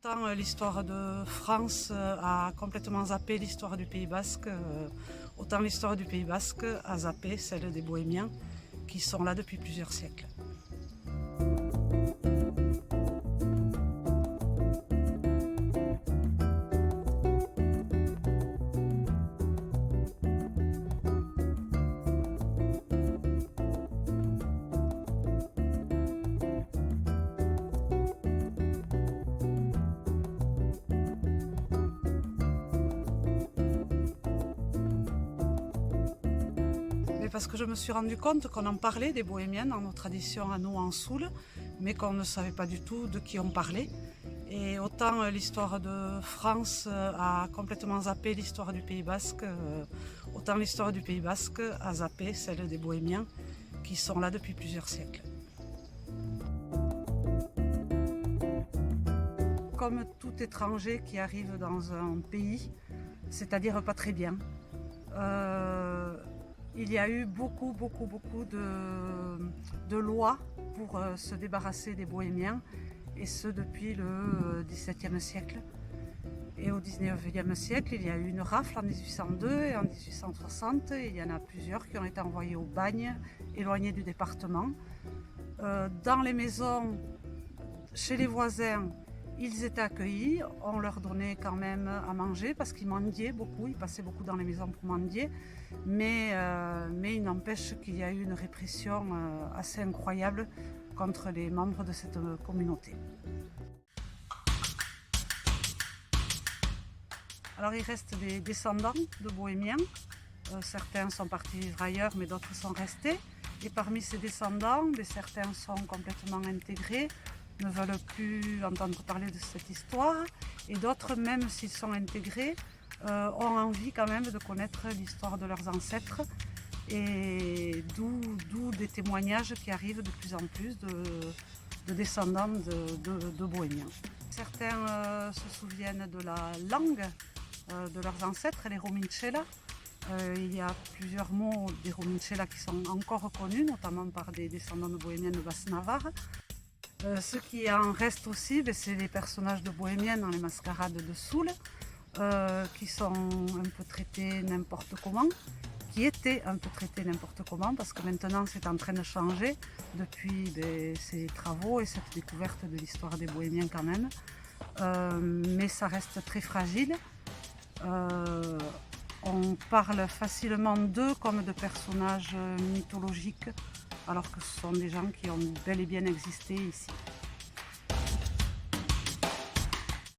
Autant l'histoire de France a complètement zappé l'histoire du Pays Basque, autant l'histoire du Pays Basque a zappé celle des Bohémiens qui sont là depuis plusieurs siècles. Mais parce que je me suis rendu compte qu'on en parlait des Bohémiens dans nos traditions à nous en Soule, mais qu'on ne savait pas du tout de qui on parlait. Et autant l'histoire de France a complètement zappé l'histoire du Pays Basque, autant l'histoire du Pays Basque a zappé celle des Bohémiens qui sont là depuis plusieurs siècles. Comme tout étranger qui arrive dans un pays, c'est-à-dire pas très bien, il y a eu beaucoup de lois pour se débarrasser des Bohémiens, et ce depuis le XVIIe siècle. Et au XIXe siècle, il y a eu une rafle en 1802 et en 1860, et il y en a plusieurs qui ont été envoyés au bagne, éloignés du département. Dans les maisons, chez les voisins, ils étaient accueillis, on leur donnait quand même à manger parce qu'ils mendiaient beaucoup, ils passaient beaucoup dans les maisons pour mendier, mais il n'empêche qu'il y a eu une répression assez incroyable contre les membres de cette communauté. Alors il reste des descendants de Bohémiens, certains sont partis vivre ailleurs mais d'autres sont restés, et parmi ces descendants, certains sont complètement intégrés, ne veulent plus entendre parler de cette histoire, et d'autres, même s'ils sont intégrés, ont envie quand même de connaître l'histoire de leurs ancêtres, et d'où des témoignages qui arrivent de plus en plus de descendants de Bohémiens. Certains se souviennent de la langue de leurs ancêtres, les Romincela. Il y a plusieurs mots des Romincela qui sont encore reconnus, notamment par des descendants de Bohémiens de Basse-Navarre. Ce qui en reste aussi, c'est les personnages de Bohémiens dans les mascarades de Soule, qui sont un peu traités n'importe comment, qui étaient un peu traités n'importe comment, parce que maintenant c'est en train de changer depuis ces travaux et cette découverte de l'histoire des Bohémiens quand même. Mais ça reste très fragile. On parle facilement d'eux comme de personnages mythologiques, alors que ce sont des gens qui ont bel et bien existé ici.